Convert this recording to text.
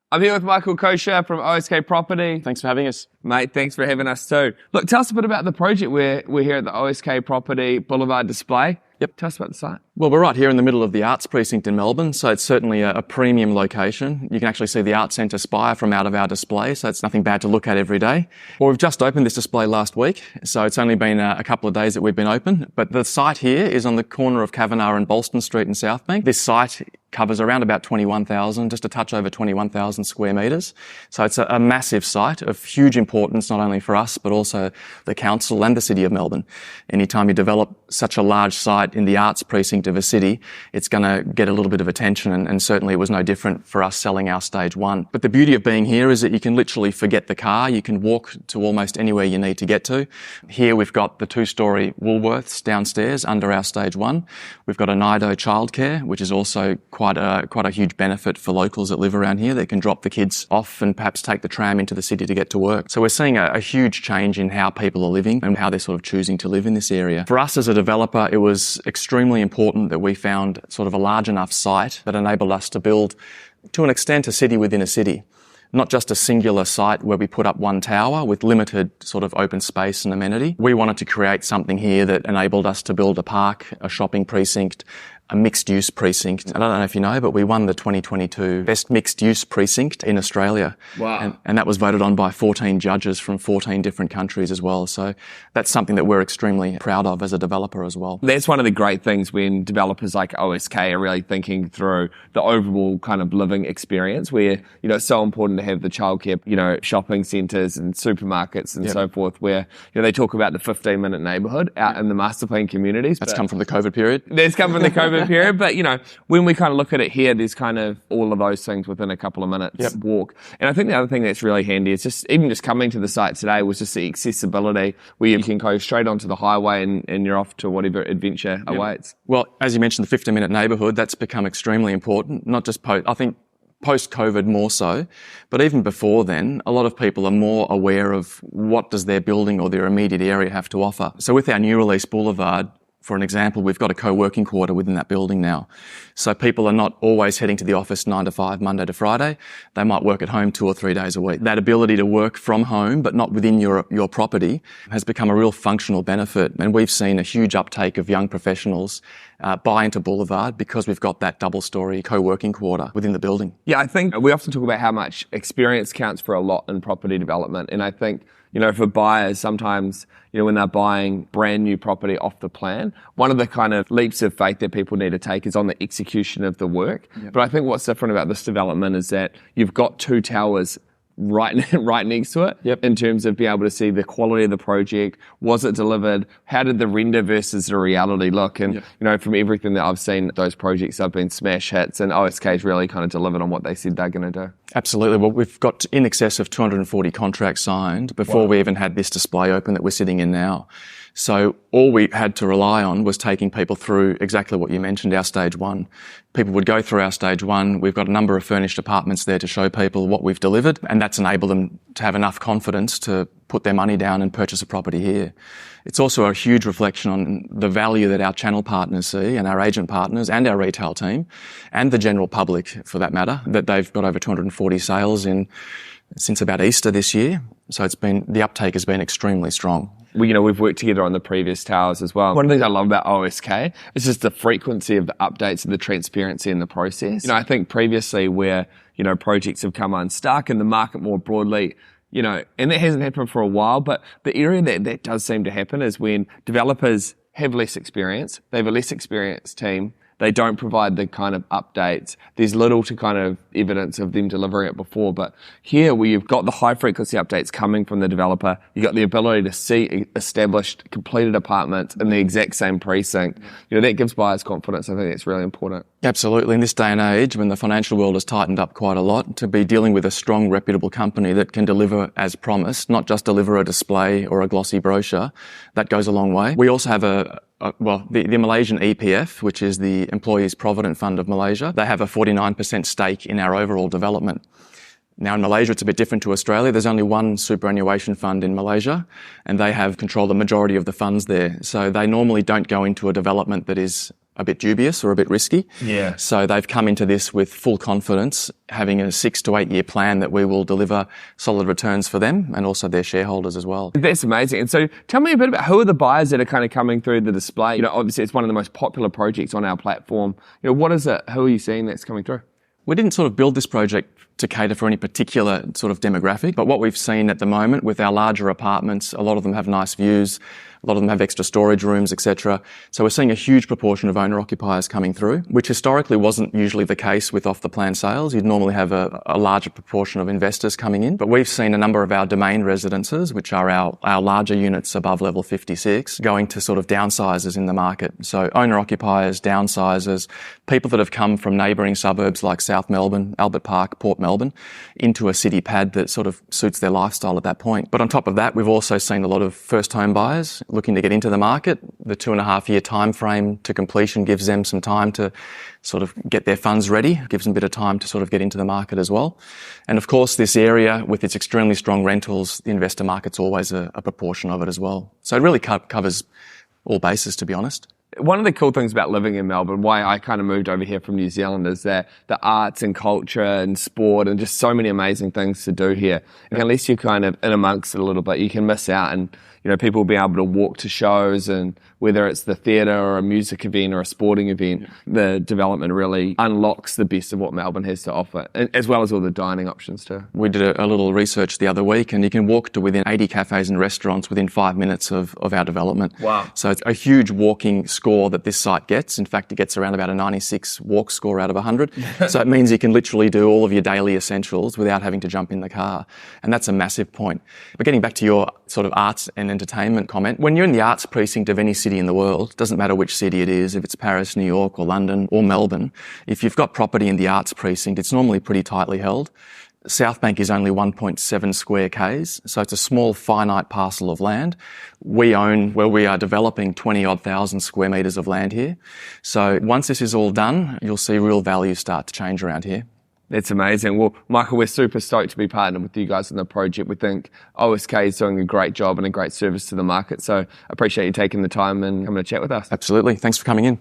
I'm here with Michael Koschar from OSK Property. Thanks for having us. Mate, thanks for having us too. Look, tell us a bit about the project. We're here at the OSK Property Boulevard display. Yep. Tell us about the site. Well, we're right here in the middle of the Arts Precinct in Melbourne, so it's certainly a premium location. You can actually see the Arts Centre Spire from out of our display, so it's nothing bad to look at every day. Well, we've just opened this display last week, so it's only been a couple of days that we've been open, but the site here is on the corner of Kavanagh and Bolston Street in Southbank. This site covers around about 21,000, just a touch over 21,000 square metres. So it's a massive site of huge importance, not only for us, but also the council and the City of Melbourne. Anytime you develop such a large site in the arts precinct of a city, it's going to get a little bit of attention, and certainly it was no different for us selling our stage one. But the beauty of being here is that you can literally forget the car. You can walk to almost anywhere you need to get to. Here we've got the two-storey Woolworths downstairs under our stage one. We've got a Nido Child Care, which is also quite a huge benefit for locals that live around here. They can drop the kids off and perhaps take the tram into the city to get to work. So we're seeing a huge change in how people are living and how they're sort of choosing to live in this area. For us as a developer, it was extremely important that we found sort of a large enough site that enabled us to build, to an extent, a city within a city. Not just a singular site where we put up one tower with limited sort of open space and amenity. We wanted to create something here that enabled us to build a park, a shopping precinct, a mixed-use precinct. I don't know if you know, but we won the 2022 Best Mixed-Use Precinct in Australia. Wow. And that was voted on by 14 judges from 14 different countries as well. So that's something that we're extremely proud of as a developer as well. That's one of the great things when developers like OSK are really thinking through the overall kind of living experience where, it's so important to have the childcare, shopping centres and supermarkets and so forth where, they talk about the 15-minute neighbourhood out in the master plan communities. That's come from the COVID period. That's come from the COVID period, but when we kind of look at it here, there's kind of all of those things within a couple of minutes walk. And I think the other thing that's really handy is just coming to the site today was just the accessibility where you can go straight onto the highway and you're off to whatever adventure awaits. Well, as you mentioned, the 15-minute neighbourhood, that's become extremely important, not just post-COVID more so, but even before then, a lot of people are more aware of what does their building or their immediate area have to offer. So with our new release Boulevard, for an example, we've got a co-working quarter within that building now. So people are not always heading to the office 9 to 5, Monday to Friday. They might work at home 2 or 3 days a week. That ability to work from home, but not within your property, has become a real functional benefit. And we've seen a huge uptake of young professionals buy into Boulevard because we've got that double-storey co-working quarter within the building. Yeah, I think we often talk about how much experience counts for a lot in property development. And I think, for buyers, sometimes, when they're buying brand new property off the plan, one of the kind of leaps of faith that people need to take is on the execution of the work. Yep. But I think what's different about this development is that you've got 2 towers right next to it in terms of being able to see the quality of the project. Was it delivered? How did the render versus the reality look? And, from everything that I've seen, those projects have been smash hits and OSK's really kind of delivered on what they said they're going to do. Absolutely. Well, we've got in excess of 240 contracts signed before we even had this display open that we're sitting in now. So all we had to rely on was taking people through exactly what you mentioned, our stage one. People would go through our stage one. We've got a number of furnished apartments there to show people what we've delivered, and that's enabled them to have enough confidence to put their money down and purchase a property here. It's also a huge reflection on the value that our channel partners see and our agent partners and our retail team and the general public, for that matter, that they've got over 240 sales since about Easter this year. So the uptake has been extremely strong. We've worked together on the previous towers as well. One of the things I love about OSK is just the frequency of the updates and the transparency in the process. I think previously where, projects have come unstuck in the market more broadly, and that hasn't happened for a while, but the area that does seem to happen is when developers have less experience, they have a less experienced team, they don't provide the kind of updates. There's little to kind of evidence of them delivering it before. But here, where you've got the high frequency updates coming from the developer, you've got the ability to see established, completed apartments in the exact same precinct. That gives buyers confidence. I think that's really important. Absolutely. In this day and age, when the financial world has tightened up quite a lot, to be dealing with a strong, reputable company that can deliver as promised, not just deliver a display or a glossy brochure, that goes a long way. We also have the Malaysian EPF, which is the Employees Provident Fund of Malaysia. They have a 49% stake in our overall development. Now in Malaysia, it's a bit different to Australia. There's only one superannuation fund in Malaysia, and they have control the majority of the funds there. So they normally don't go into a development that is a bit dubious or a bit risky. Yeah. So they've come into this with full confidence, having a 6 to 8 year plan that we will deliver solid returns for them and also their shareholders as well. That's amazing. And so tell me a bit about who are the buyers that are kind of coming through the display? Obviously it's one of the most popular projects on our platform. What is it? Who are you seeing that's coming through? We didn't sort of build this project to cater for any particular sort of demographic, but what we've seen at the moment with our larger apartments, a lot of them have nice views, a lot of them have extra storage rooms, etc. So we're seeing a huge proportion of owner-occupiers coming through, which historically wasn't usually the case with off-the-plan sales. You'd normally have a larger proportion of investors coming in. But we've seen a number of our domain residences, which are our larger units above level 56, going to sort of downsizers in the market. So owner-occupiers, downsizers, people that have come from neighbouring suburbs like South Melbourne, Albert Park, Port Melbourne, into a city pad that sort of suits their lifestyle at that point. But on top of that, we've also seen a lot of first-home buyers looking to get into the market. The 2.5 year time frame to completion gives them some time to sort of get their funds ready, gives them a bit of time to sort of get into the market as well. And of course, this area with its extremely strong rentals, the investor market's always a proportion of it as well. So it really covers all bases, to be honest. One of the cool things about living in Melbourne, why I kind of moved over here from New Zealand, is that the arts and culture and sport and just so many amazing things to do here. And unless you're kind of in amongst it a little bit, you can miss out. And, people will be able to walk to shows, and whether it's the theatre or a music event or a sporting event, the development really unlocks the best of what Melbourne has to offer, as well as all the dining options too. We did a little research the other week, and you can walk to within 80 cafes and restaurants within 5 minutes of our development. Wow. So it's a huge walking score that this site gets. In fact, it gets around about a 96 walk score out of 100. So it means you can literally do all of your daily essentials without having to jump in the car. And that's a massive point. But getting back to your sort of arts and entertainment comment, when you're in the arts precinct of any city in the world, doesn't matter which city it is, if it's Paris, New York or London or Melbourne, if you've got property in the arts precinct, it's normally pretty tightly held. South Bank is only 1.7 square Ks, so it's a small finite parcel of land. We are developing 20-odd thousand square metres of land here. So once this is all done, you'll see real value start to change around here. That's amazing. Well, Michael, we're super stoked to be partnered with you guys in the project. We think OSK is doing a great job and a great service to the market. So I appreciate you taking the time and coming to chat with us. Absolutely. Thanks for coming in.